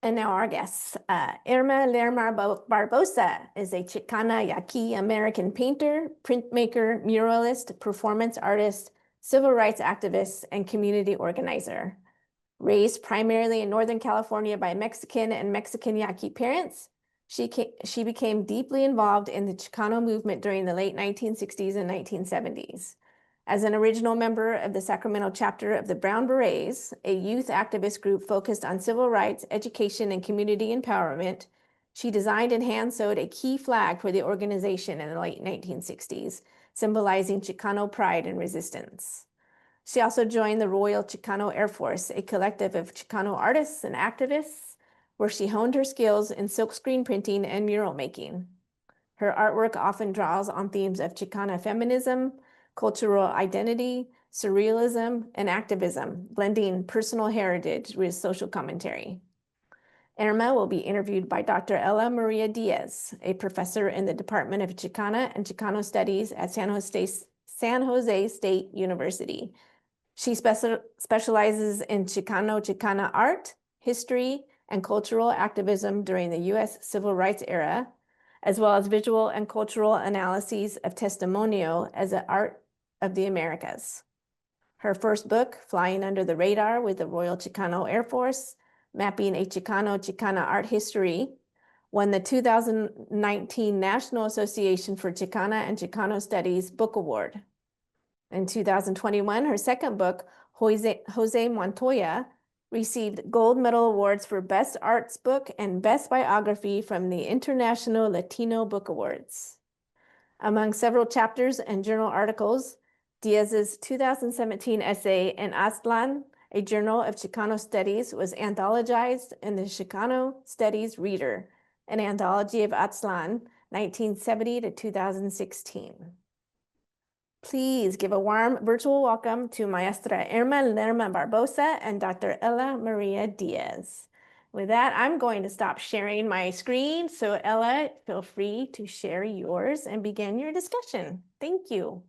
And now our guests. Irma Lerma Barbosa is a Chicana Yaqui American painter, printmaker, muralist, performance artist, civil rights activist, and community organizer. Raised primarily in Northern California by Mexican and Mexican Yaqui parents, she became deeply involved in the Chicano movement during the late 1960s and 1970s. As an original member of the Sacramento chapter of the Brown Berets, a youth activist group focused on civil rights, education, and community empowerment, she designed and hand-sewed a key flag for the organization in the late 1960s, symbolizing Chicano pride and resistance. She also joined the Royal Chicano Air Force, a collective of Chicano artists and activists, where she honed her skills in silkscreen printing and mural making. Her artwork often draws on themes of Chicana feminism, cultural identity, surrealism, and activism, blending personal heritage with social commentary. Irma will be interviewed by Dr. Ella Maria Diaz, a professor in the Department of Chicana and Chicano Studies at San Jose State University. She specializes in Chicana art, history, and cultural activism during the U.S. Civil Rights era, as well as visual and cultural analyses of testimonio as an art of the Americas. Her first book, Flying Under the Radar with the Royal Chicano Air Force, Mapping a Chicana Art History, won the 2019 National Association for Chicana and Chicano Studies Book Award. In 2021, her second book, Jose Montoya, received gold medal awards for Best Arts Book and Best Biography from the International Latino Book Awards. Among several chapters and journal articles, Diaz's 2017 essay in Aztlan, a journal of Chicano studies, was anthologized in the Chicano Studies Reader, an anthology of Aztlan, 1970 to 2016. Please give a warm virtual welcome to Maestra Irma Lerma Barbosa and Dr. Ella Maria Diaz. With that, I'm going to stop sharing my screen. So Ella, feel free to share yours and begin your discussion. Thank you.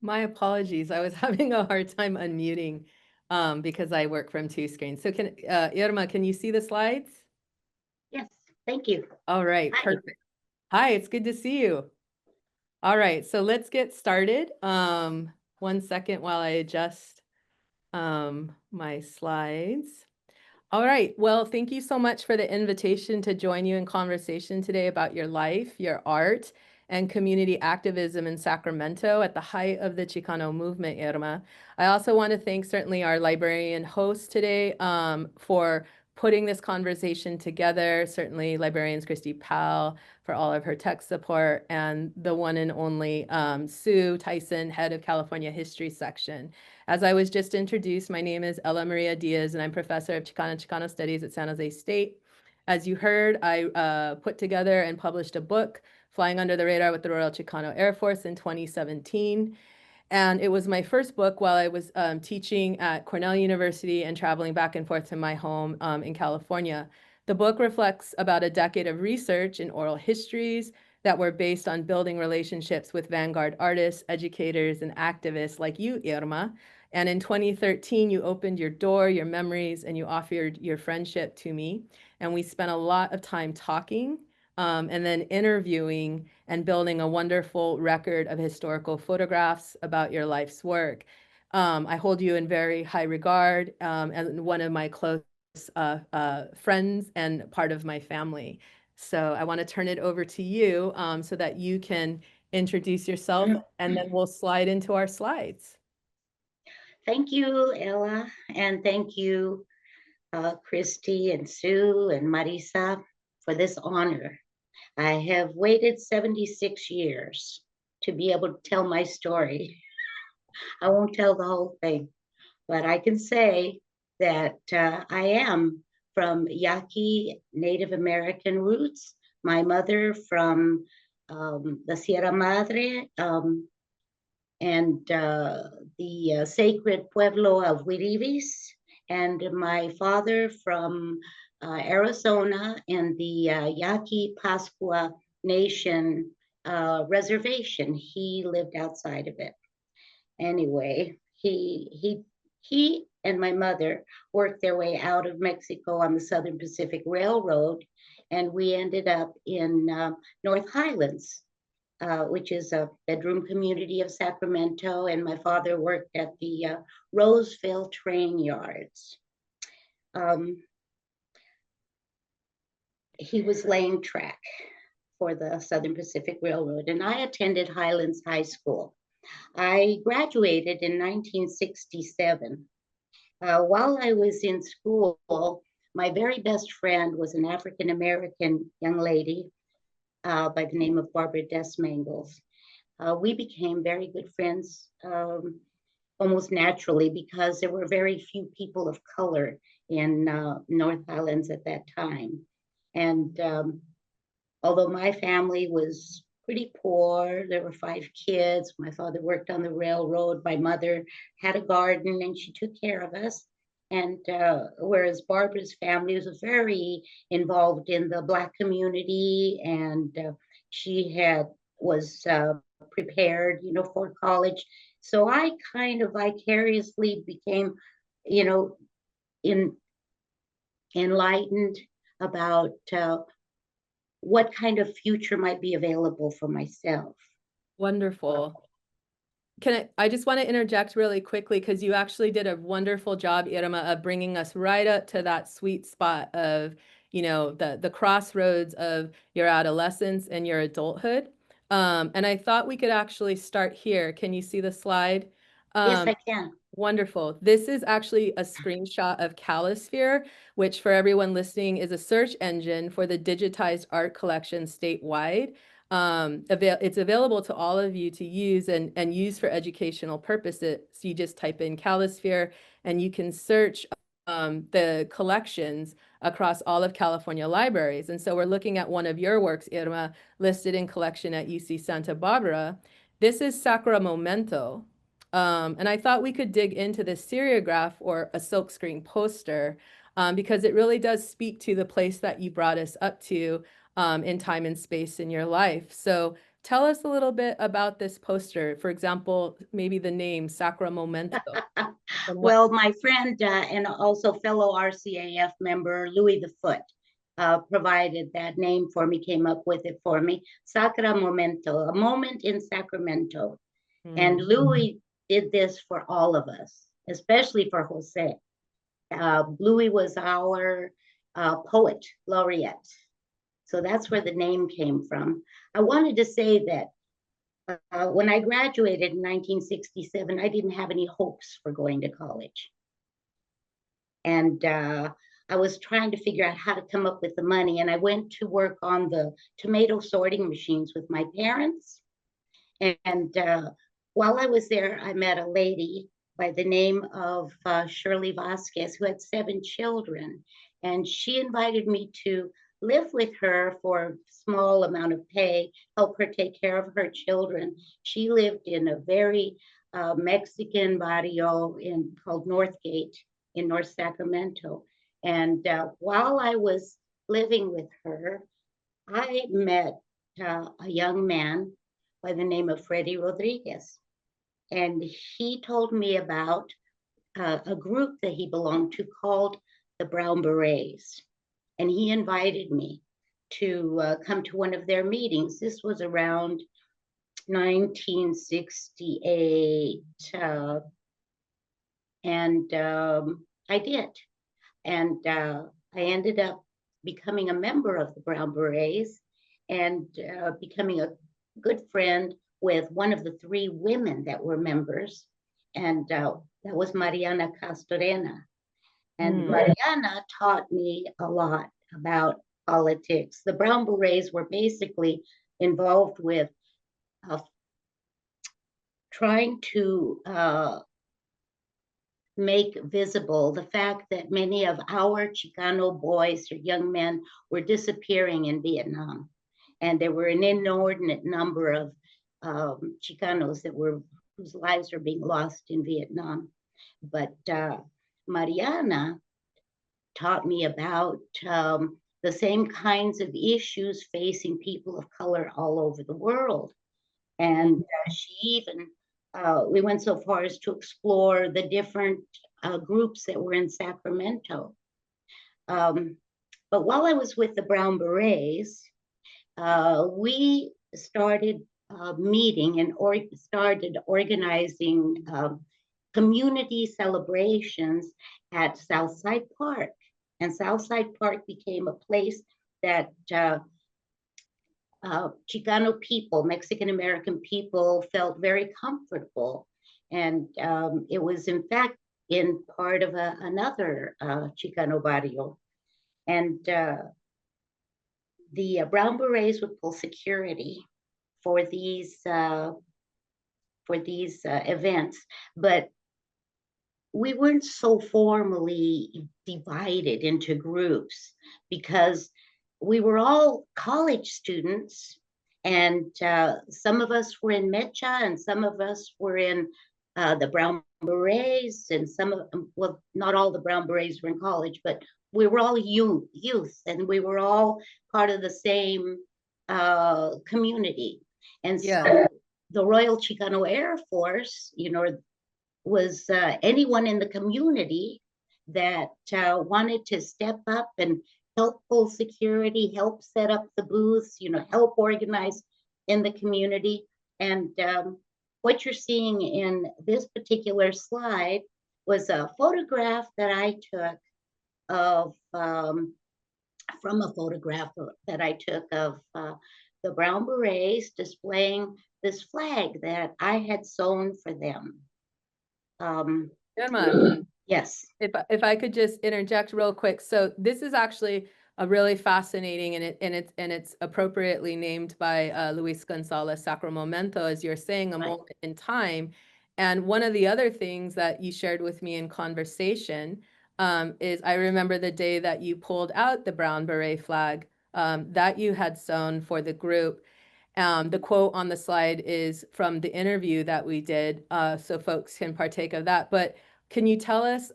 My apologies. I was having a hard time unmuting because I work from two screens. So Irma, can you see the slides? Yes, thank you. All right, Hi. perfect. Hi, it's good to see you. All right, so let's get started. 1 second while I adjust my slides. All right, well, thank you so much for the invitation to join you in conversation today about your life, your art, and community activism in Sacramento at the height of the Chicano movement, Irma. I also want to thank certainly our librarian host today for putting this conversation together, certainly librarians Christy Powell for all of her tech support, and the one and only Sue Tyson, head of California History Section. As I was just introduced, my name is Ella Maria Diaz, and I'm professor of Chicana and Chicano Studies at San Jose State. As you heard, I put together and published a book, Flying Under the Radar with the Royal Chicano Air Force, in 2017. And it was my first book while I was teaching at Cornell University and traveling back and forth to my home in California. The book reflects about a decade of research in oral histories that were based on building relationships with vanguard artists, educators, and activists like you, Irma. And in 2013, you opened your door, your memories, and you offered your friendship to me. And we spent a lot of time talking and then interviewing and building a wonderful record of historical photographs about your life's work. I hold you in very high regard as one of my close friends and part of my family. So I want to turn it over to you so that you can introduce yourself, and then we'll slide into our slides. Thank you, Ella, and thank you, Christy and Sue and Marisa, for this honor. I have waited 76 years to be able to tell my story. I won't tell the whole thing, but I can say that I am from Yaqui Native American roots. My mother from the Sierra Madre, and the sacred pueblo of Wiribis, and my father from Arizona and the Yaqui Pascua Nation reservation. He lived outside of it. Anyway, he and my mother worked their way out of Mexico on the Southern Pacific Railroad, and we ended up in North Highlands, which is a bedroom community of Sacramento, and my father worked at the Roseville train yards. He was laying track for the Southern Pacific Railroad, and I attended Highlands High School. I graduated in 1967. While I was in school, my very best friend was an African-American young lady by the name of Barbara Desmangles. We became very good friends almost naturally because there were very few people of color in North Highlands at that time. And although my family was pretty poor, there were 5 kids. My father worked on the railroad. My mother had a garden and she took care of us. And whereas Barbara's family was very involved in the Black community, and she was prepared, for college. So I kind of vicariously became, enlightened about what kind of future might be available for myself. Wonderful. I just want to interject really quickly because you actually did a wonderful job, Irma, of bringing us right up to that sweet spot of, the crossroads of your adolescence and your adulthood. And I thought we could actually start here. Can you see the slide? Yes, I can. Wonderful. This is actually a screenshot of Calisphere, which for everyone listening is a search engine for the digitized art collection statewide. It's available to all of you to use and use for educational purposes. So you just type in Calisphere and you can search the collections across all of California libraries. And so we're looking at one of your works, Irma, listed in collection at UC Santa Barbara. This is Sacra Momento. And I thought we could dig into this seriograph or a silkscreen poster because it really does speak to the place that you brought us up to in time and space in your life. So tell us a little bit about this poster. For example, maybe the name Sacra Momento. Well, my friend and also fellow RCAF member, Louis the Foot, provided that name for me, came up with it for me. Sacra Momento, a moment in Sacramento. And Louis did this for all of us, especially for Jose. Louis was our poet laureate. So that's where the name came from. I wanted to say that when I graduated in 1967, I didn't have any hopes for going to college. And I was trying to figure out how to come up with the money. And I went to work on the tomato sorting machines with my parents. And while I was there, I met a lady by the name of Shirley Vasquez, who had 7 children. And she invited me to live with her for a small amount of pay, help her take care of her children. She lived in a very Mexican barrio called Northgate in North Sacramento. And while I was living with her, I met a young man by the name of Freddie Rodriguez. And he told me about a group that he belonged to called the Brown Berets. And he invited me to come to one of their meetings. This was around 1968. And I did. And I ended up becoming a member of the Brown Berets and becoming a good friend with one of the 3 women that were members. And that was Mariana Castorena. And Mariana taught me a lot about politics. The Brown Berets were basically involved with trying to make visible the fact that many of our Chicano boys or young men were disappearing in Vietnam. And there were an inordinate number of Chicanos whose lives are being lost in Vietnam. But Mariana taught me about the same kinds of issues facing people of color all over the world. And she even, we went so far as to explore the different groups that were in Sacramento. But while I was with the Brown Berets, we started meeting and started organizing community celebrations at Southside Park. And Southside Park became a place that Chicano people, Mexican-American people felt very comfortable. And it was in fact in part of another Chicano barrio. And the Brown Berets would pull security for these events, but we weren't so formally divided into groups because we were all college students, and some of us were in Mecha and some of us were in the Brown Berets, and well, not all the Brown Berets were in college, but we were all youth, and we were all part of the same community. And so the Royal Chicano Air Force, was anyone in the community that wanted to step up and help pull security, help set up the booths, help organize in the community. And what you're seeing in this particular slide was a photograph that I took of from a photograph that I took of the Brown Berets displaying this flag that I had sewn for them. Irma, Yes. if I could just interject real quick. So this is actually a really fascinating, and it's appropriately named by Luis Gonzalez Sacramento, as you're saying, a moment in time. And one of the other things that you shared with me in conversation is I remember the day that you pulled out the Brown Beret flag that you had sewn for the group. The quote on the slide is from the interview that we did, so folks can partake of that. But can you tell us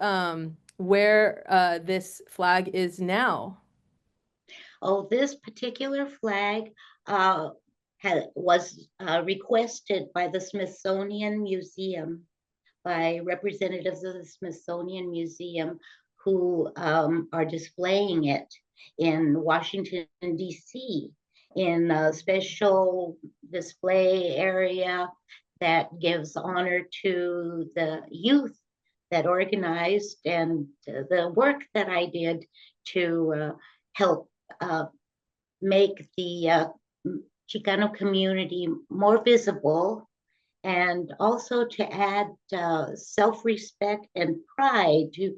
where this flag is now? Oh, this particular flag was requested by the Smithsonian Museum, by representatives of the Smithsonian Museum who are displaying it in Washington, D.C., in a special display area that gives honor to the youth that organized and the work that I did to help make the Chicano community more visible, and also to add self-respect and pride to,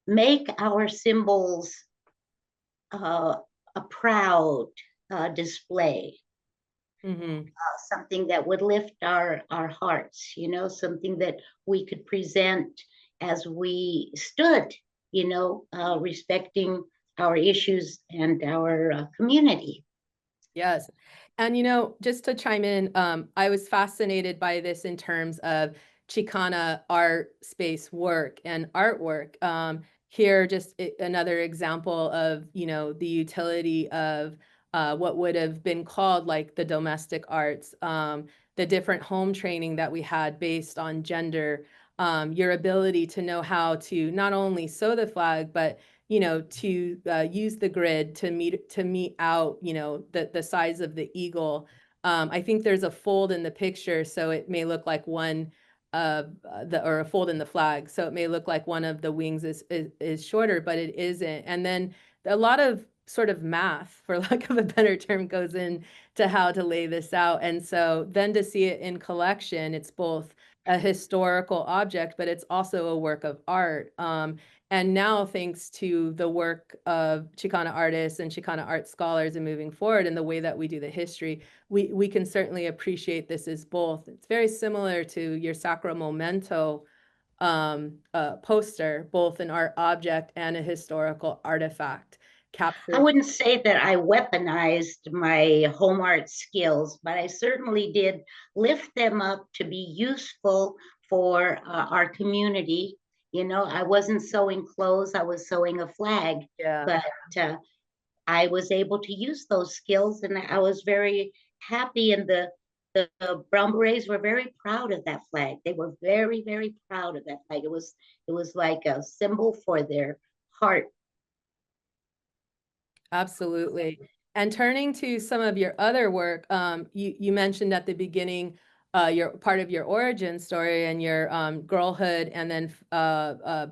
make our symbols a proud display. Something that would lift our hearts, something that we could present as we stood, respecting our issues and our community. Yes. And, just to chime in, I was fascinated by this in terms of Chicana art space work and artwork. Here, just another example of, the utility of what would have been called like the domestic arts, the different home training that we had based on gender, your ability to know how to not only sew the flag, but to use the grid to meet out, the size of the eagle. I think there's a fold in the picture, so it may look like one or a fold in the flag, so it may look like one of the wings is shorter, but it isn't. And then a lot of sort of math, for lack of a better term, goes into how to lay this out. And so then to see it in collection, it's both a historical object, but it's also a work of art. And now, thanks to the work of Chicana artists and Chicana art scholars and moving forward in the way that we do the history, we can certainly appreciate this as both. It's very similar to your Sacramento poster, both an art object and a historical artifact. capture. I wouldn't say that I weaponized my home art skills, but I certainly did lift them up to be useful for our community. You know, I wasn't sewing clothes, I was sewing a flag, Yeah. but I was able to use those skills, and I was very happy. And the Brown Berets were very proud of that flag. They were very, very proud of that flag. It was like a symbol for their heart. Absolutely. And turning to some of your other work, you mentioned at the beginning your part of your origin story and your girlhood, and then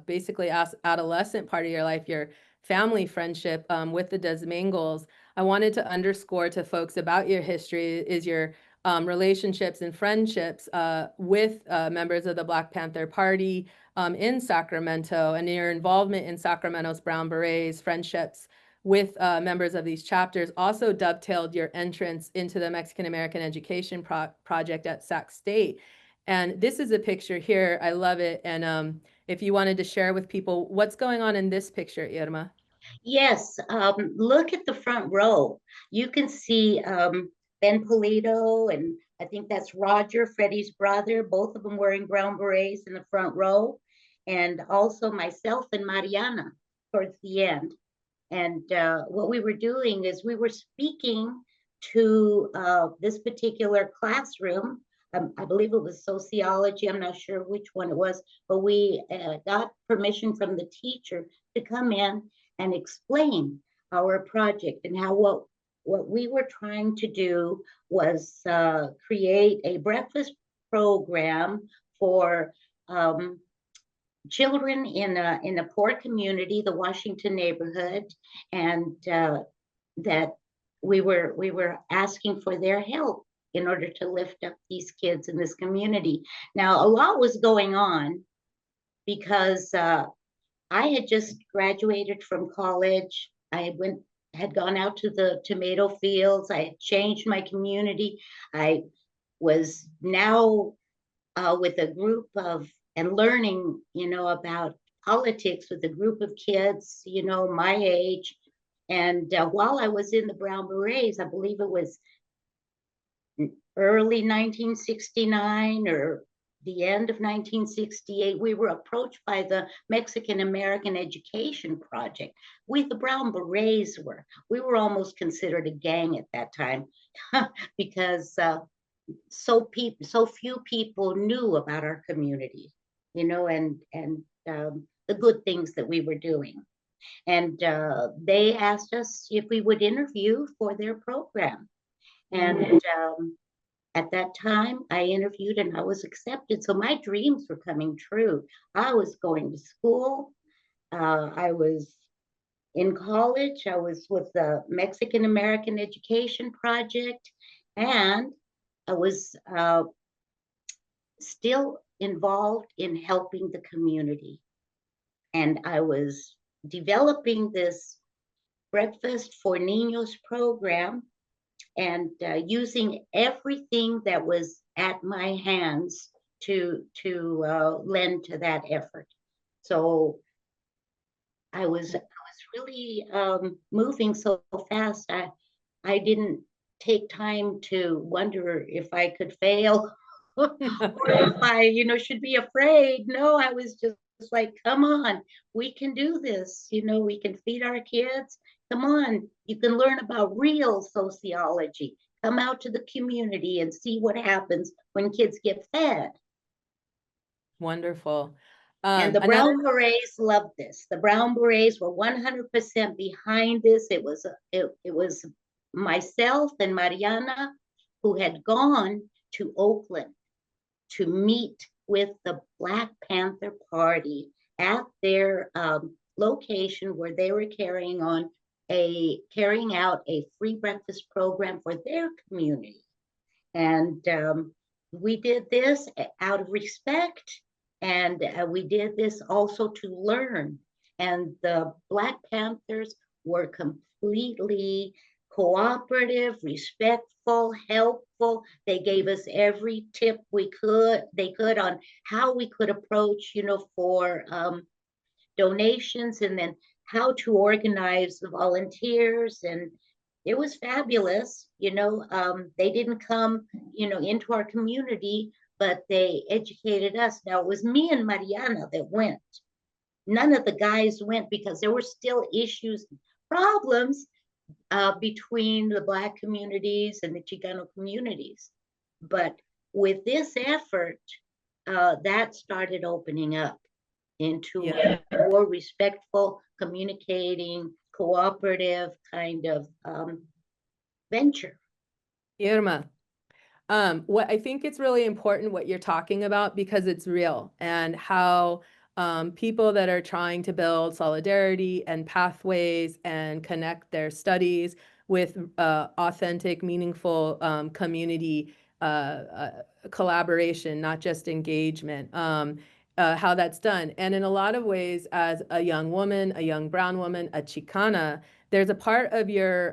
basically adolescent part of your life, your family friendship with the Desmangles. I wanted to underscore to folks about your history is your relationships and friendships with members of the Black Panther Party in Sacramento, and your involvement in Sacramento's Brown Berets, friendships with members of these chapters, also dovetailed your entrance into the Mexican American Education Project at Sac State. And this is a picture here. I love it. And if you wanted to share with people, what's going on in this picture, Irma? Yes, look at the front row. You can see Ben Polito, and I think that's Roger, Freddie's brother, both of them wearing brown berets in the front row, and also myself and Mariana towards the end. And what we were doing is we were speaking to this particular classroom. I believe it was sociology. I'm not sure which one it was, but we got permission from the teacher to come in and explain our project and how what we were trying to do was create a breakfast program for children in a poor community, the Washington neighborhood, and that we were asking for their help in order to lift up these kids in this community. Now, a lot was going on because I had just graduated from college. I had gone out to the tomato fields. I had changed my community. I was now with a group of, and learning, about politics with a group of kids, my age. And while I was in the Brown Berets, I believe it was early 1969 or the end of 1968, we were approached by the Mexican American Education Project. The Brown Berets we were almost considered a gang at that time because so few people knew about our community, and the good things that we were doing. And they asked us if we would interview for their program. And at that time, I interviewed and I was accepted. So my dreams were coming true. I was going to school. I was in college. I was with the Mexican American Education Project. And I was still involved in helping the community. And I was developing this Breakfast for Niños program and using everything that was at my hands to lend to that effort. So I was really moving so fast. I didn't take time to wonder if I could fail or if I, should be afraid. No, I was just like, come on, we can do this. We can feed our kids. Come on, you can learn about real sociology. Come out to the community and see what happens when kids get fed. Wonderful. And the Brown Berets loved this. The Brown Berets were 100% behind this. It was myself and Mariana who had gone to Oakland to meet with the Black Panther Party at their location where they were carrying out a free breakfast program for their community. And we did this out of respect, and we did this also to learn. And the Black Panthers were completely cooperative, respectful, helpful. They gave us every tip they could on how we could approach, for donations, and then how to organize the volunteers, and it was fabulous. They didn't come, into our community, but they educated us. Now it was me and Mariana that went. None of the guys went because there were still issues, problems between the Black communities and the Chicano communities. But with this effort, that started opening up into a more respectful, communicating, cooperative kind of venture. Irma, what I think it's really important what you're talking about, because it's real, and how people that are trying to build solidarity and pathways and connect their studies with authentic, meaningful community collaboration, not just engagement, how that's done. And in a lot of ways, as a young woman, a young brown woman, a Chicana, there's a part of your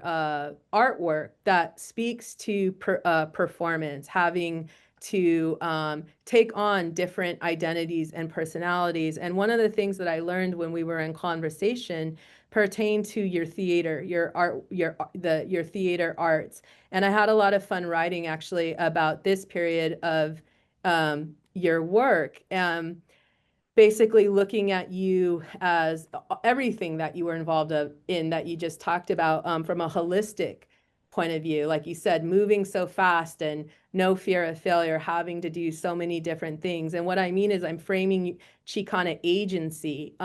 artwork that speaks to performance, having to take on different identities and personalities. And one of the things that I learned when we were in conversation pertained to your theater, your art, your theater arts. And I had a lot of fun writing actually about this period of your work. Basically looking at you as everything that you were involved in that you just talked about from a holistic point of view. Like you said, moving so fast and no fear of failure, having to do so many different things. And what I mean is I'm framing Chicana agency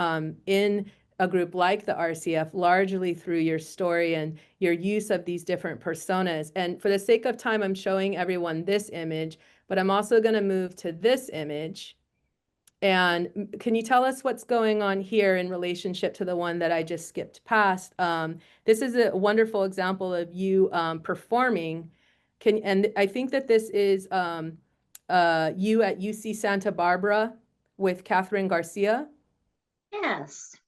in a group like the RCF largely through your story and your use of these different personas. And for the sake of time, I'm showing everyone this image, but I'm also going to move to this image. And can you tell us what's going on here in relationship to the one that I just skipped past? This is a wonderful example of you performing. And I think that this is you at UC Santa Barbara with Catherine Garcia.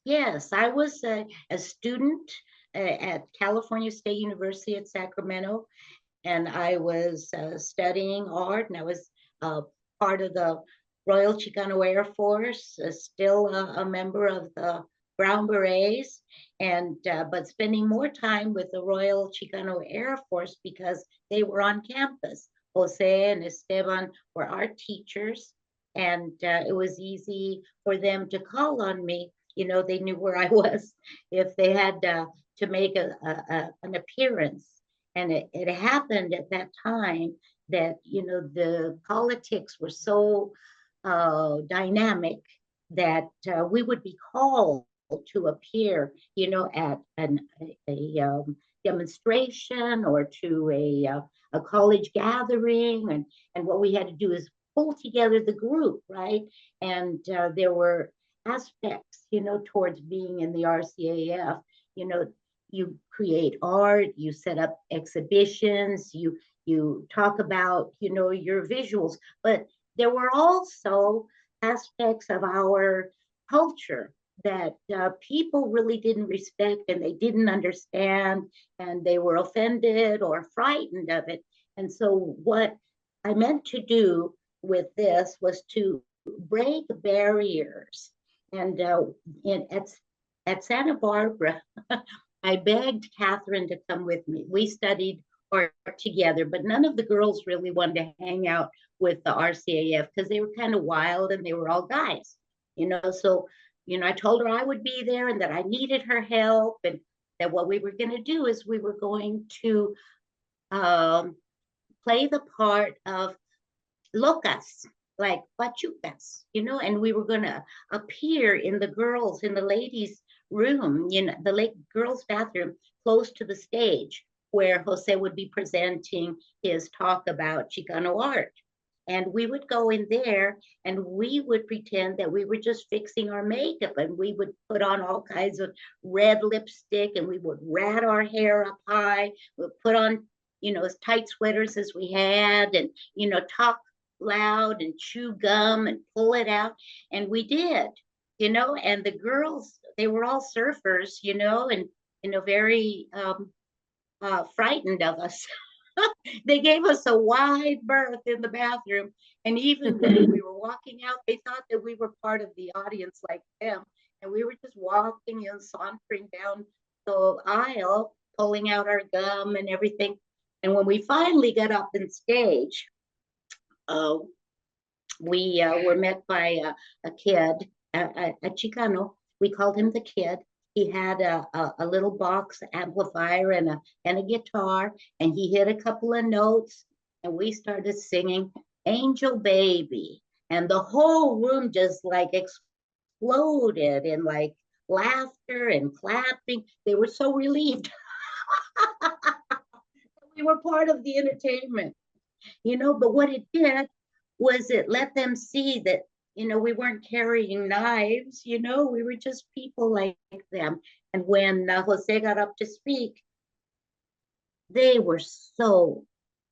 Yes. I was a student at California State University at Sacramento, and I was studying art, and I was part of the Royal Chicano Air Force, still a member of the Brown Berets, and but spending more time with the Royal Chicano Air Force because they were on campus. Jose and Esteban were our teachers, and it was easy for them to call on me. They knew where I was if they had to make an appearance. And it happened at that time that, the politics were so dynamic that we would be called to appear, at a demonstration or to a college gathering. And what we had to do is pull together the group, right? And there were aspects, towards being in the RCAF. You create art, you set up exhibitions, you talk about, your visuals, but there were also aspects of our culture that people really didn't respect, and they didn't understand, and they were offended or frightened of it. And so what I meant to do with this was to break barriers. And at Santa Barbara, I begged Catherine to come with me. We studied art together, but none of the girls really wanted to hang out with the RCAF because they were kind of wild and they were all guys, So, I told her I would be there and that I needed her help, and that what we were going to do is we were going to play the part of locas, like pachucas, and we were going to appear in the ladies' room, the girls' bathroom close to the stage where Jose would be presenting his talk about Chicano art. And we would go in there and we would pretend that we were just fixing our makeup, and we would put on all kinds of red lipstick, and we would rat our hair up high. We'd put on, as tight sweaters as we had, and, talk loud and chew gum and pull it out. And we did, and the girls, they were all surfers, and, very frightened of us. They gave us a wide berth in the bathroom. And even when we were walking out, they thought that we were part of the audience like them. And we were just walking and sauntering down the aisle, pulling out our gum and everything. And when we finally got up on stage, uh, we were met by a kid, a Chicano. We called him the kid. He had a little box amplifier and a guitar, and he hit a couple of notes, and we started singing Angel Baby. And the whole room just like exploded in like laughter and clapping. They were so relieved. We were part of the entertainment, but what it did was it let them see that, we weren't carrying knives, we were just people like them. And when Jose got up to speak, they were so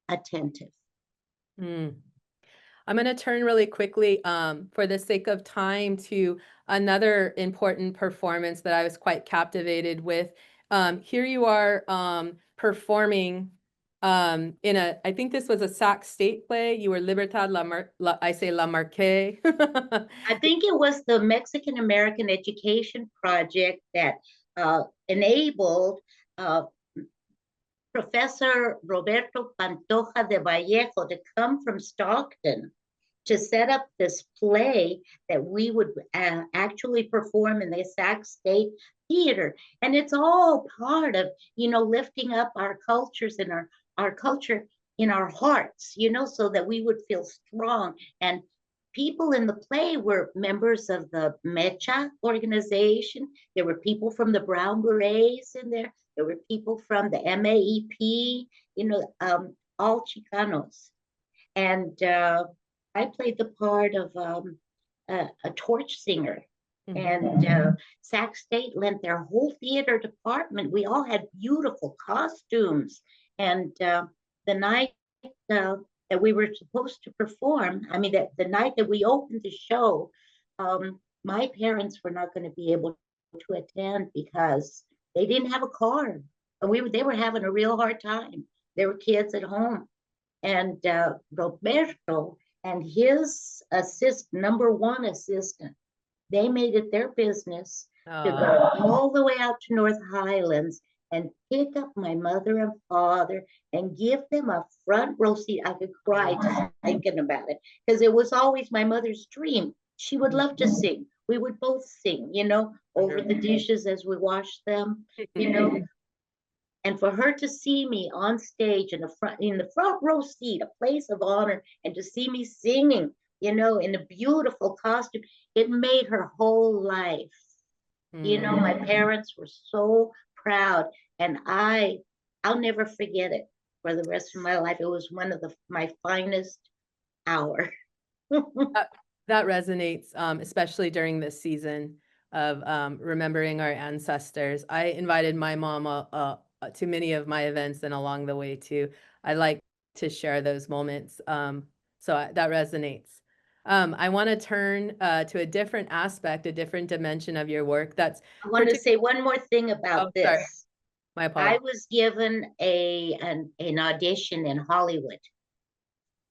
attentive. Mm. I'm going to turn really quickly, for the sake of time, to another important performance that I was quite captivated with. Here you are performing I think this was a Sac State play. You were Libertad La Marque. I think it was the Mexican American Education Project that enabled Professor Roberto Pantoja de Vallejo to come from Stockton to set up this play that we would actually perform in the Sac State Theater. And it's all part of, lifting up our cultures and our culture in our hearts, so that we would feel strong. And people in the play were members of the Mecha organization. There were people from the Brown Berets in there. There were people from the MAEP, all Chicanos. And I played the part of a torch singer. Mhm. And Sac State lent their whole theater department. We all had beautiful costumes. And the night that we were supposed to perform, the night that we opened the show, my parents were not going to be able to attend because they didn't have a car. And they were having a real hard time. There were kids at home. And Roberto and his number one assistant, they made it their business to go all the way out to North Highlands and pick up my mother and father and give them a front row seat. I could cry just thinking about it, because it was always my mother's dream. She would love to sing. We would both sing, over the dishes as we washed them, And for her to see me on stage in the front row seat, a place of honor, and to see me singing, in a beautiful costume, it made her whole life. My parents were so proud, and I'll never forget it for the rest of my life. It was one of my finest hour. That resonates, especially during this season of remembering our ancestors. I invited my mom to many of my events, and along the way too. I like to share those moments. That resonates. I want to turn to a different aspect, a different dimension of your work. I want to say one more thing about this. Sorry. My apologies. I was given an audition in Hollywood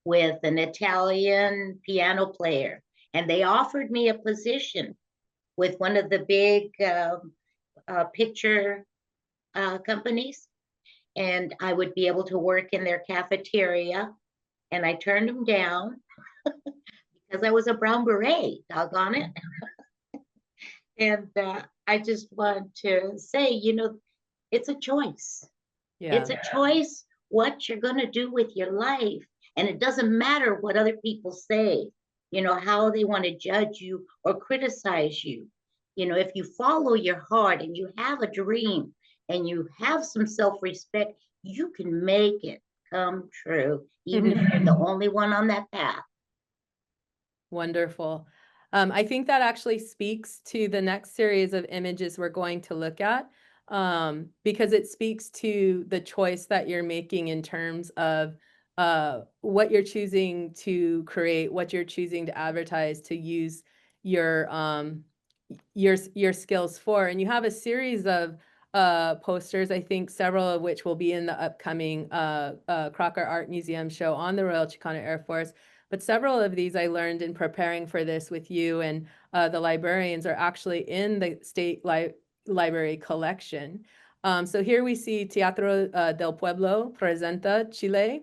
with an Italian piano player, and they offered me a position with one of the big picture companies, and I would be able to work in their cafeteria, and I turned them down because I was a Brown Beret, doggone it. And I just want to say, it's a choice. Yeah. It's a choice what you're going to do with your life. And it doesn't matter what other people say, how they want to judge you or criticize you. If you follow your heart and you have a dream and you have some self-respect, you can make it come true, even if you're the only one on that path. Wonderful. I think that actually speaks to the next series of images we're going to look at, because it speaks to the choice that you're making in terms of what you're choosing to create, what you're choosing to advertise, to use your skills for. And you have a series of posters, I think several of which will be in the upcoming Crocker Art Museum show on the Royal Chicano Air Force. But several of these I learned in preparing for this with you, and the librarians are actually in the state library collection. So here we see Teatro del Pueblo Presenta Chile.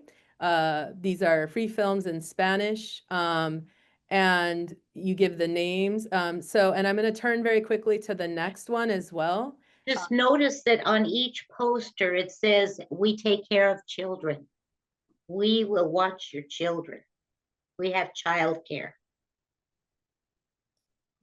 These are free films in Spanish, and you give the names. And I'm going to turn very quickly to the next one as well. Just notice that on each poster, it says, we take care of children. We will watch your children. We have childcare.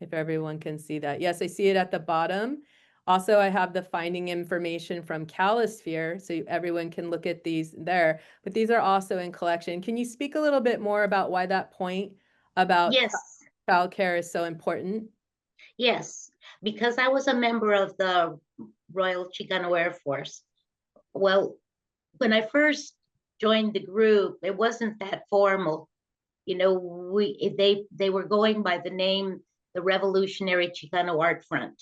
If everyone can see that. Yes, I see it at the bottom. Also, I have the finding information from Calisphere, so everyone can look at these there. But these are also in collection. Can you speak a little bit more about why that point about Yes. childcare is so important? Yes, because I was a member of the Royal Chicano Air Force. Well, when I first joined the group, it wasn't that formal. You know, they were going by the name, the Revolutionary Chicano Art Front,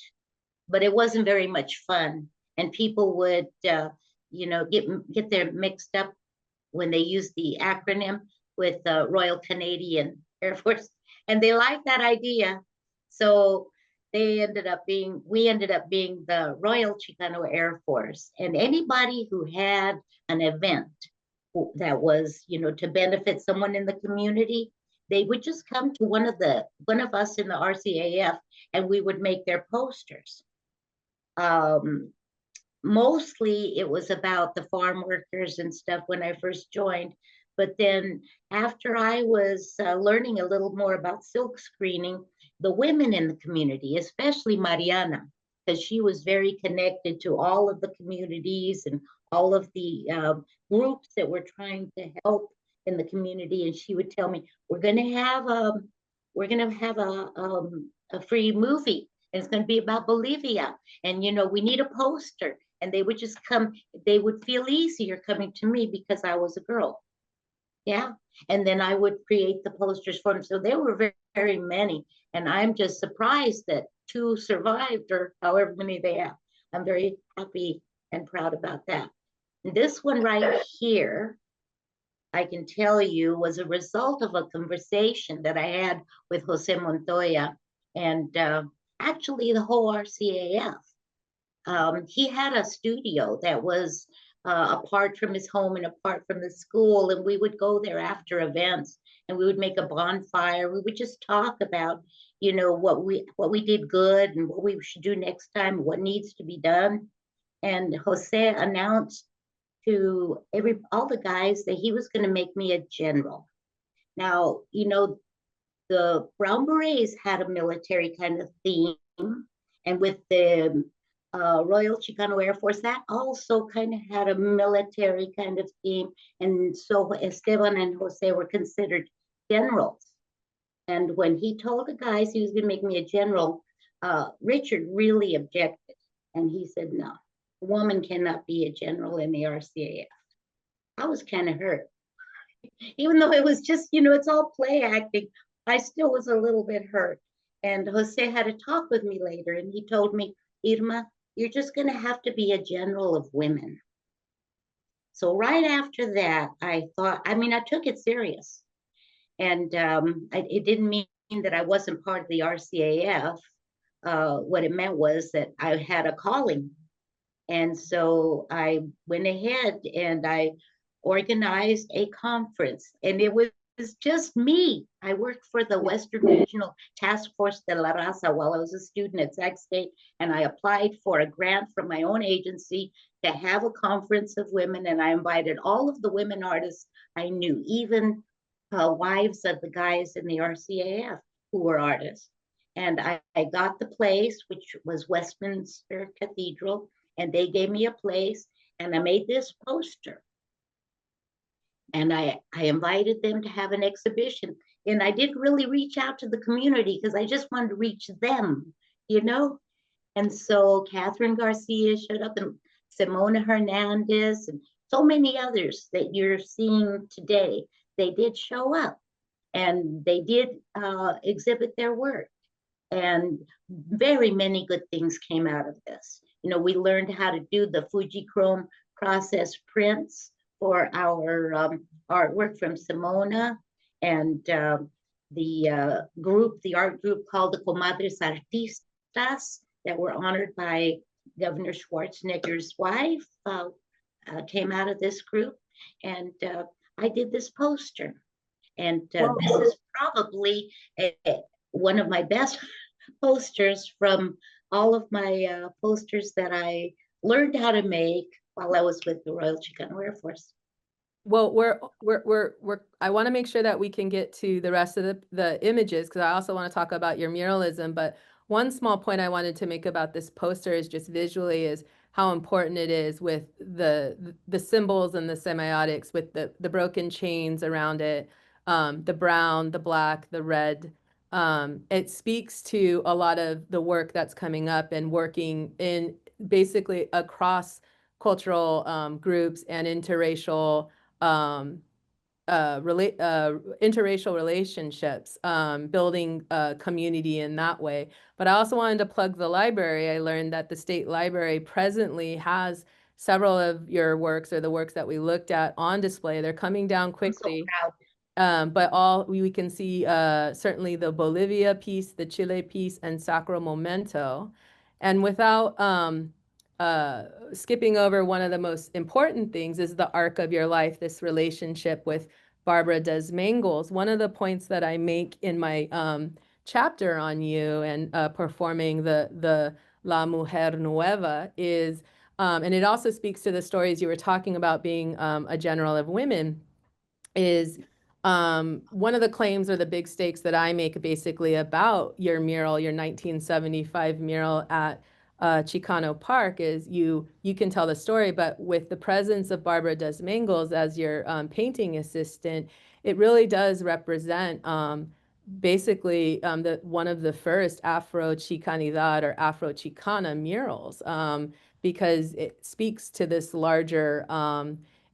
but it wasn't very much fun. And people would, you know, get their mixed up when they used the acronym with the Royal Canadian Air Force, and they liked that idea. So we ended up being the Royal Chicano Air Force. And anybody who had an event that was, you know, to benefit someone in the community, they would just come to one of us in the RCAF, and we would make their posters. Mostly it was about the farm workers and stuff when I first joined. But then after I was learning a little more about silk screening, the women in the community, especially Mariana, because she was very connected to all of the communities and all of the groups that were trying to help in the community. And she would tell me, we're gonna have a free movie. And it's going to be about Bolivia. And, you know, we need a poster. And they would just come, they would feel easier coming to me because I was a girl. Yeah. And then I would create the posters for them. So there were very, very many. And I'm just surprised that 2 survived, or however many they have. I'm very happy and proud about that. And this one right here, I can tell you, was a result of a conversation that I had with Jose Montoya and actually the whole RCAF. He had a studio that was apart from his home and apart from the school, and we would go there after events, and we would make a bonfire. We would just talk about, you know, what we did good and what we should do next time, what needs to be done. And Jose announced to all the guys that he was going to make me a general. Now, you know, the Brown Berets had a military kind of theme, and with the Royal Chicano Air Force, that also kind of had a military kind of theme. And so Esteban and Jose were considered generals. And when he told the guys he was going to make me a general, Richard really objected. And he said, no, a woman cannot be a general in the RCAF. I was kind of hurt. Even though it was just, you know, it's all play acting, I still was a little bit hurt. And Jose had a talk with me later, and he told me, Irma, you're just going to have to be a general of women. So right after that, I thought, I mean, I took it serious. And it didn't mean that I wasn't part of the RCAF. What it meant was that I had a calling. And so I went ahead and I organized a conference, and it was just me. I worked for the Western Regional Task Force de la Raza while I was a student at Sac State, and I applied for a grant from my own agency to have a conference of women, and I invited all of the women artists I knew, even wives of the guys in the RCAF who were artists. And I got the place, which was Westminster Cathedral, and they gave me a place, and I made this poster. And I invited them to have an exhibition. And I didn't really reach out to the community because I just wanted to reach them, you know? And so Catherine Garcia showed up, and Simona Hernandez, and so many others that you're seeing today. They did show up, and they did exhibit their work. And very many good things came out of this. You know, we learned how to do the Fujichrome process prints for our artwork from Simona. And the art group called the Comadres Artistas that were honored by Governor Schwarzenegger's wife came out of this group. And I did this poster. And this is probably one of my best posters from all of my posters that I learned how to make while I was with the Royal Chicano Air Force. Well, I want to make sure that we can get to the rest of the images, because I also want to talk about your muralism. But one small point I wanted to make about this poster is just visually is how important it is with the symbols and the semiotics, with the broken chains around it, the brown, the black, the red. It speaks to a lot of the work that's coming up and working in basically across cultural groups and interracial interracial relationships, building a community in that way. But I also wanted to plug the library. I learned that the State Library presently has several of your works, or the works that we looked at, on display. They're coming down quickly. I'm so proud. But we can see certainly the Bolivia piece, the Chile piece, and Sacro Momento. And without skipping over one of the most important things is the arc of your life, this relationship with Barbara Desmangles. One of the points that I make in my chapter on you and performing the La Mujer Nueva is, and it also speaks to the stories you were talking about being a general of women, is one of the claims or the big stakes that I make basically about your mural, your 1975 mural at Chicano Park, is you can tell the story, but with the presence of Barbara Desmangles as your painting assistant, it really does represent basically one of the first Afro-Chicanidad or Afro-Chicana murals, because it speaks to this larger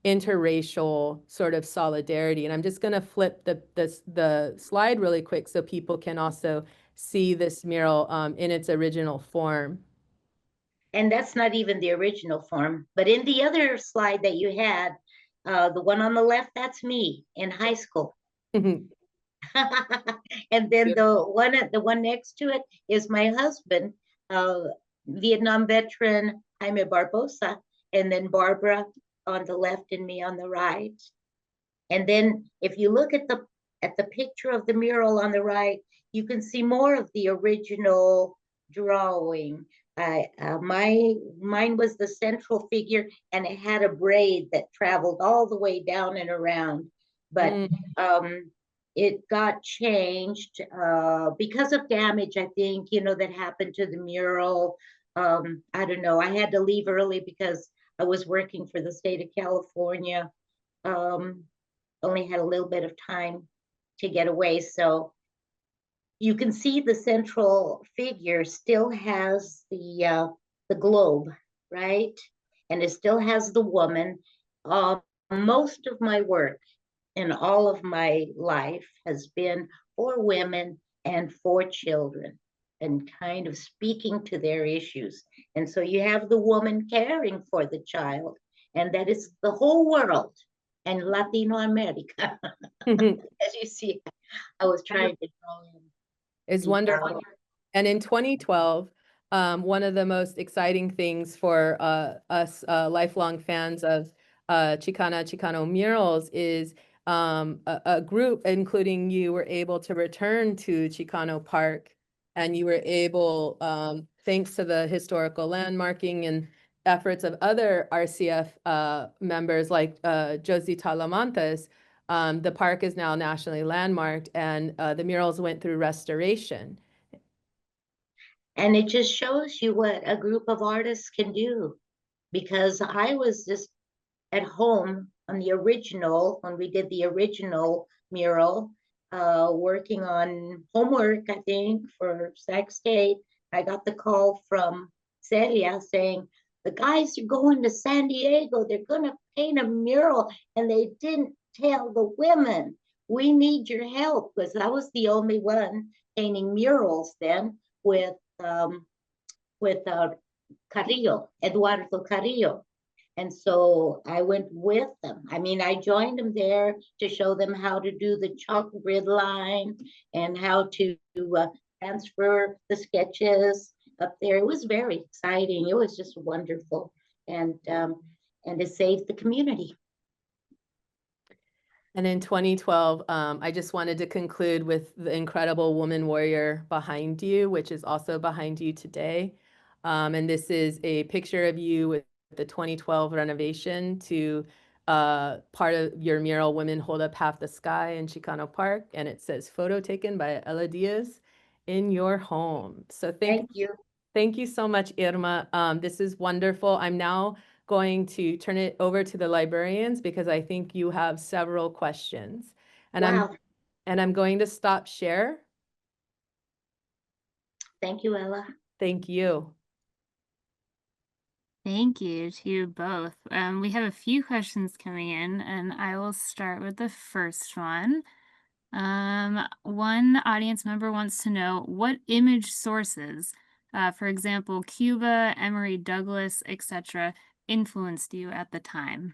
interracial sort of solidarity. And I'm just going to flip the slide really quick so people can also see this mural in its original form. And that's not even the original form. But in the other slide that you had, the one on the left, that's me in high school. And then the one next to it is my husband, Vietnam veteran Jaime Barbosa, and then Barbara on the left and me on the right. And then if you look at the picture of the mural on the right, you can see more of the original drawing. Mine was the central figure, and it had a braid that traveled all the way down and around. But it got changed because of damage, I think, that happened to the mural. I don't know. I had to leave early because I was working for the state of California. Only had a little bit of time to get away. So you can see the central figure still has the globe, right? And it still has the woman. Most of my work in all of my life has been for women and for children, and kind of speaking to their issues. And so you have the woman caring for the child, and that is the whole world and Latino America. As you see, I was trying to draw in. It's wonderful. And in 2012, one of the most exciting things for us lifelong fans of Chicano murals is a group, including you, were able to return to Chicano Park, and you were able, thanks to the historical landmarking and efforts of other RCF members like Josie Talamantes, the park is now nationally landmarked, and the murals went through restoration. And it just shows you what a group of artists can do, because I was just at home on the original, when we did the original mural, working on homework, I think, for Sac State. I got the call from Celia saying, the guys are going to San Diego. They're going to paint a mural, and they didn't tell the women. We need your help, because I was the only one painting murals then with Carrillo, Eduardo Carrillo. And so I went with them. I mean, I joined them there to show them how to do the chalk grid line and how to transfer the sketches up there. It was very exciting. It was just wonderful. And it saved the community. And in 2012, I just wanted to conclude with the incredible woman warrior behind you, which is also behind you today. And this is a picture of you with the 2012 renovation to part of your mural, Women Hold Up Half the Sky in Chicano Park. And it says, photo taken by Ella Diaz in your home. So Thank you. Thank you so much, Irma. This is wonderful. I'm now going to turn it over to the librarians because I think you have several questions. And Wow. I'm going to stop share. Thank you, Ella. Thank you. Thank you to you both. We have a few questions coming in, and I will start with the first one. One audience member wants to know what image sources, for example, Cuba, Emory Douglas, etc., influenced you at the time?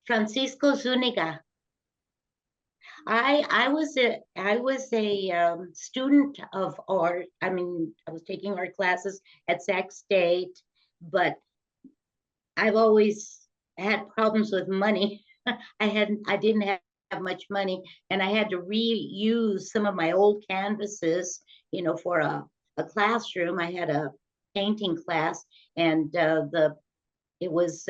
Francisco Zuniga. I was a student of art. I mean, I was taking art classes at Sac State, but I've always had problems with money. I didn't have much money, and I had to reuse some of my old canvases, you know, for a classroom. I had a painting class, and it was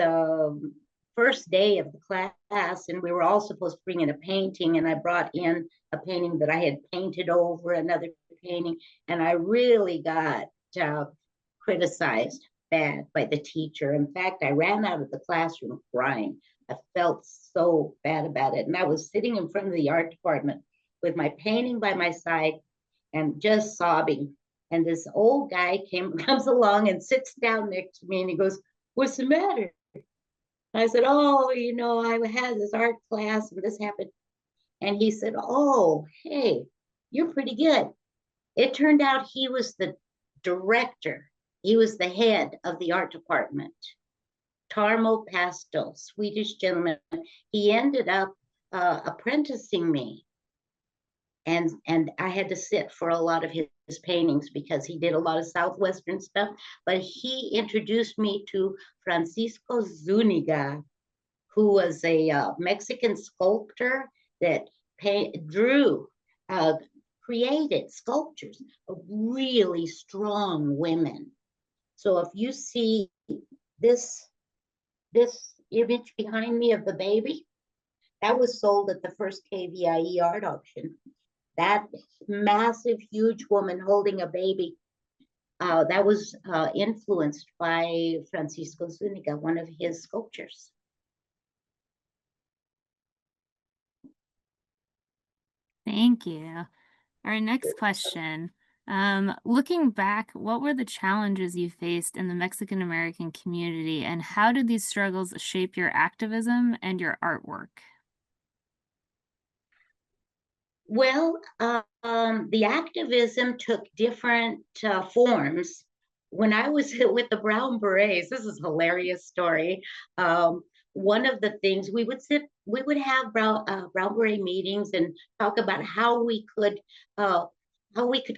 first day of the class, and we were all supposed to bring in a painting, and I brought in a painting that I had painted over another painting, and I really got criticized bad by the teacher. In fact, I ran out of the classroom crying. I felt so bad about it, and I was sitting in front of the art department with my painting by my side and just sobbing. And this old guy comes along and sits down next to me, and he goes, "What's the matter?" I said, "Oh, you know, I had this art class and this happened." And he said, "Oh, hey, you're pretty good." It turned out he was the director. He was the head of the art department. Tarmo Pasto, Swedish gentleman. He ended up apprenticing me. And I had to sit for a lot of his paintings because he did a lot of Southwestern stuff. But he introduced me to Francisco Zuniga, who was a Mexican sculptor that created sculptures of really strong women. So if you see this image behind me of the baby, that was sold at the first KVIE art auction. That massive, huge woman holding a baby, that was influenced by Francisco Zuniga, one of his sculptures. Thank you. Our next question. Looking back, what were the challenges you faced in the Mexican American community, and how did these struggles shape your activism and your artwork? Well, the activism took different forms. When I was with the Brown Berets, this is a hilarious story. One of the things we would have Brown Beret meetings and talk about how we could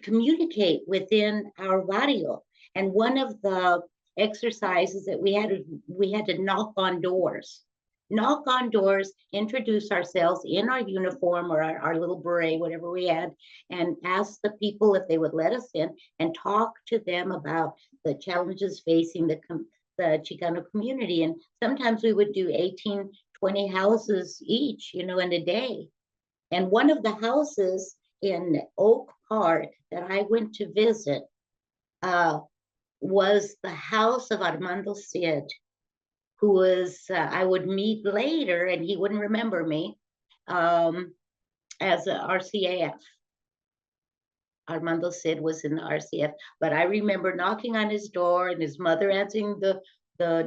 communicate within our barrio. And one of the exercises that we had to knock on doors, introduce ourselves in our uniform or our little beret, whatever we had, and ask the people if they would let us in and talk to them about the challenges facing the Chicano community. And sometimes we would do 18, 20 houses each, you know, in a day. And one of the houses in Oak Park that I went to visit was the house of Armando Cid, who was, I would meet later, and he wouldn't remember me, as a RCAF. Armando Cid was in the RCF, but I remember knocking on his door and his mother answering the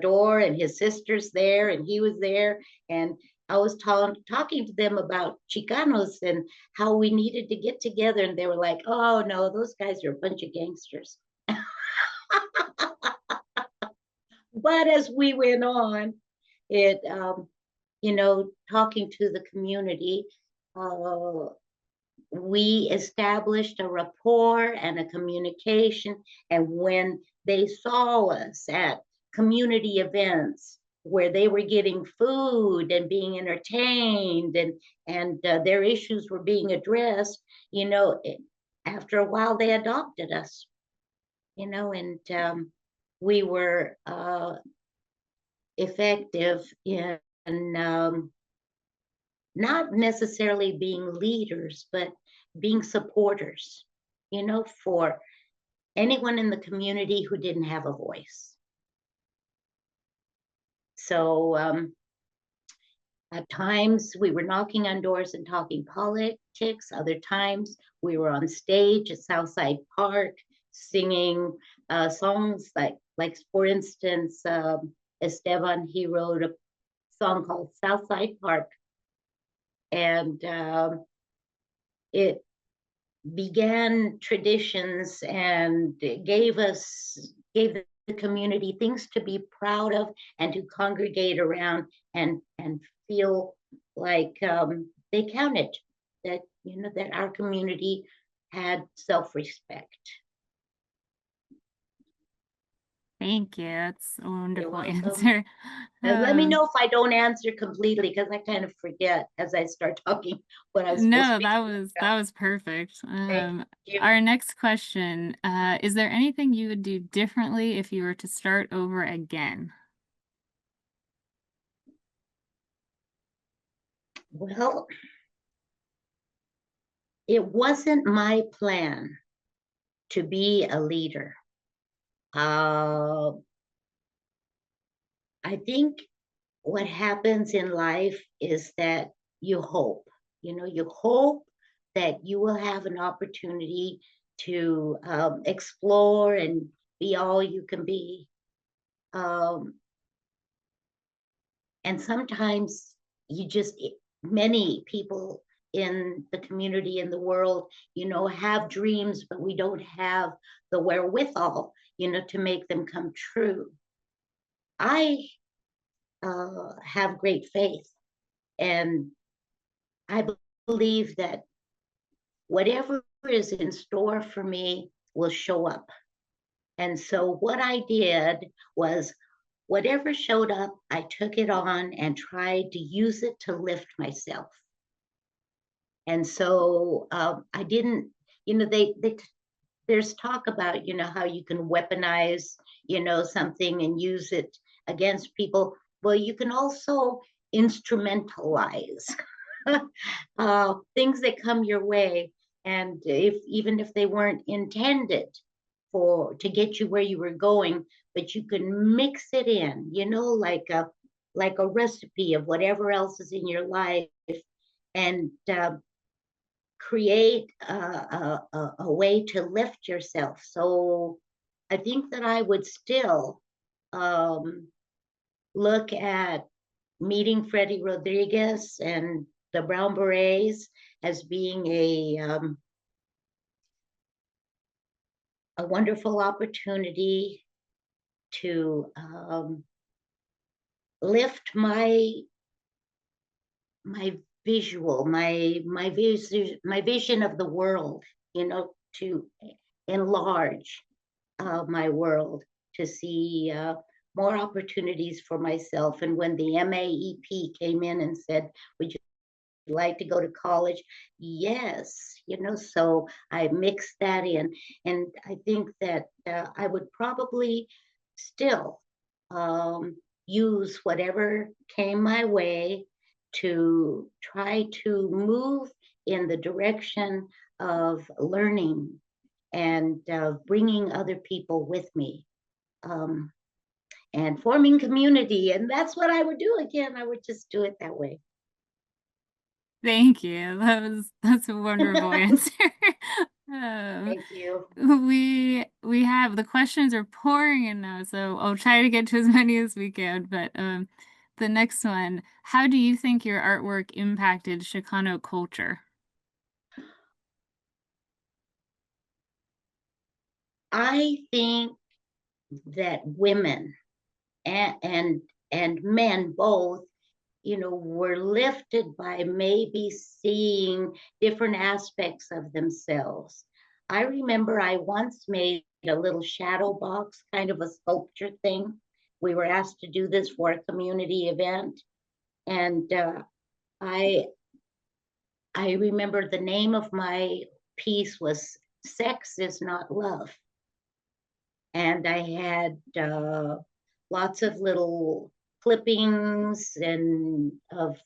door and his sister's there and he was there. And I was talking to them about Chicanos and how we needed to get together. And they were like, "Oh no, those guys are a bunch of gangsters." But as we went on, it, talking to the community, we established a rapport and a communication. And when they saw us at community events where they were getting food and being entertained, and their issues were being addressed, after a while they adopted us, and we were effective in not necessarily being leaders, but being supporters, for anyone in the community who didn't have a voice. So at times we were knocking on doors and talking politics. Other times we were on stage at Southside Park singing songs like for instance, Esteban, he wrote a song called Southside Park. And it began traditions and gave the community things to be proud of and to congregate around and feel like they counted, that that our community had self-respect. Thank you. That's a wonderful welcome. answer. And let me know if I don't answer completely, because I kind of forget as I start talking what I was supposed No, to be talking about. that was perfect. Thank you. Our next question, is there anything you would do differently if you were to start over again? Well, it wasn't my plan to be a leader. I think what happens in life is that you hope, you hope that you will have an opportunity to explore and be all you can be. And sometimes many people in the community, in the world, have dreams, but we don't have the wherewithal, to make them come true. I have great faith, and I believe that whatever is in store for me will show up. And so what I did was, whatever showed up, I took it on and tried to use it to lift myself. And so I didn't, there's talk about, how you can weaponize, something and use it against people. Well, you can also instrumentalize things that come your way. And even if they weren't intended to get you where you were going, but you can mix it in, like a recipe of whatever else is in your life, and create a way to lift yourself. So I think that I would still look at meeting Freddie Rodriguez and the Brown Berets as being a wonderful opportunity to lift my vision of the world, to enlarge my world, to see more opportunities for myself. And when the MAEP came in and said, would you like to go to college? Yes, so I mixed that in. And I think that I would probably still use whatever came my way to try to move in the direction of learning and bringing other people with me, and forming community. And that's what I would do again. I would just do it that way. Thank you. That's a wonderful answer. Thank you. We have, the questions are pouring in now, so I'll try to get to as many as we can. But the next one, how do you think your artwork impacted Chicano culture? I think that women and men both, you know, were lifted by maybe seeing different aspects of themselves. I remember I once made a little shadow box, kind of a sculpture thing. We were asked to do this for a community event. And I remember the name of my piece was Sex is Not Love. And I had lots of little clippings and of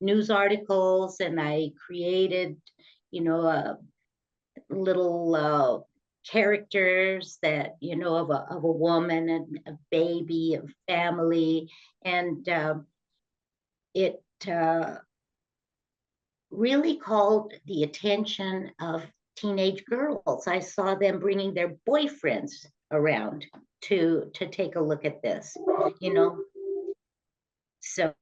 news articles, and I created, you know, little characters that, you know, of a woman and a baby, a family, and it really called the attention of teenage girls. I saw them bringing their boyfriends around to take a look at this, you know. So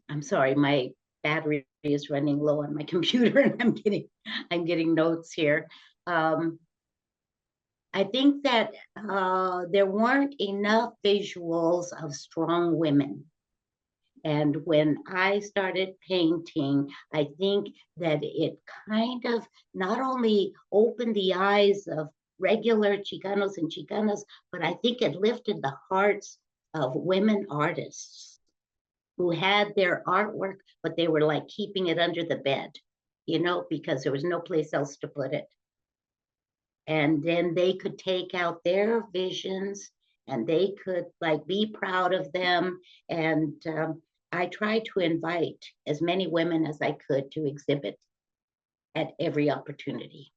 I'm sorry, my battery is running low on my computer, and I'm getting notes here. I think that there weren't enough visuals of strong women. And when I started painting, I think that it kind of not only opened the eyes of regular Chicanos and Chicanas, but I think it lifted the hearts of women artists who had their artwork, but they were like keeping it under the bed, you know, because there was no place else to put it. And then they could take out their visions and they could like be proud of them. And I tried to invite as many women as I could to exhibit at every opportunity.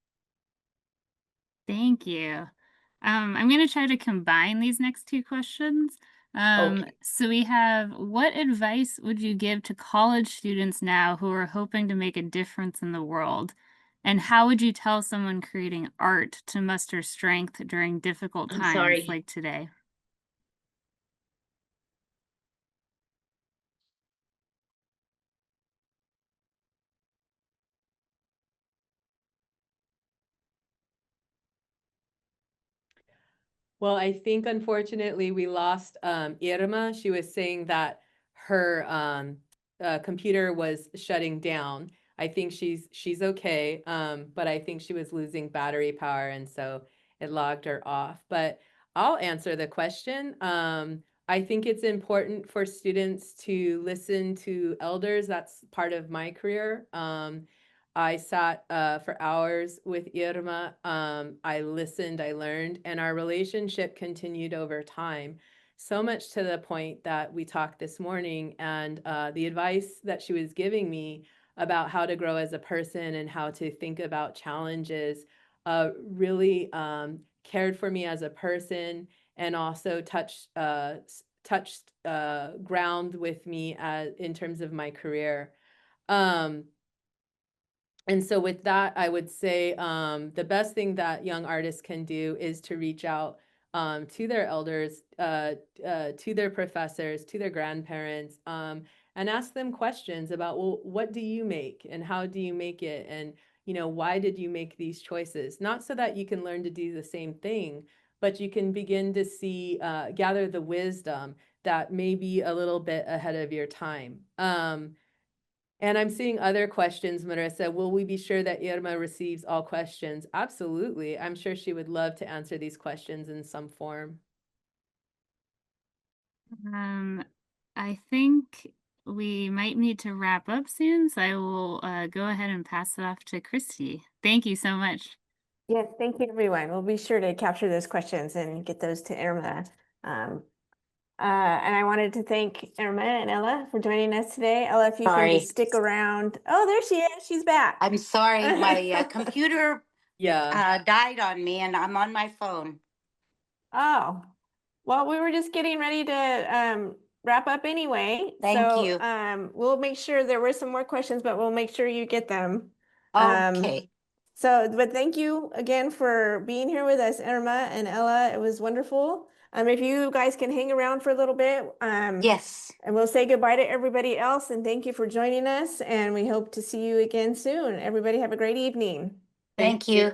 Thank you. I'm going to try to combine these next two questions. Okay. So we have, what advice would you give to college students now who are hoping to make a difference in the world? And how would you tell someone creating art to muster strength during difficult I'm times sorry. like today? Well, I think unfortunately we lost Irma. She was saying that her computer was shutting down. I think she's okay, but I think she was losing battery power, and so it logged her off. But I'll answer the question. I think it's important for students to listen to elders. That's part of my career. I sat for hours with Irma. I listened, I learned, and our relationship continued over time. So much to the point that we talked this morning, and the advice that she was giving me about how to grow as a person and how to think about challenges really cared for me as a person, and also touched ground with me in terms of my career. And so with that, I would say the best thing that young artists can do is to reach out to their elders, to their professors, to their grandparents, and ask them questions about, well, what do you make and how do you make it? And, you know, why did you make these choices? Not so that you can learn to do the same thing, but you can begin to see, gather the wisdom that may be a little bit ahead of your time. And I'm seeing other questions, Marissa. Will we be sure that Irma receives all questions? Absolutely. I'm sure she would love to answer these questions in some form. I think we might need to wrap up soon, so I will go ahead and pass it off to Christy. Thank you so much. Yes, thank you, everyone. We'll be sure to capture those questions and get those to Irma. And I wanted to thank Irma and Ella for joining us today. Ella, if you can Sorry. just stick around. Oh, there she is. She's back. I'm sorry, my computer Yeah. died on me and I'm on my phone. Oh, well, we were just getting ready to wrap up anyway. Thank So you. we'll make sure there were some more questions, but we'll make sure you get them. Okay. But thank you again for being here with us, Irma and Ella. It was wonderful. If you guys can hang around for a little bit. Yes. And we'll say goodbye to everybody else. And thank you for joining us. And we hope to see you again soon. Everybody have a great evening. Thank you.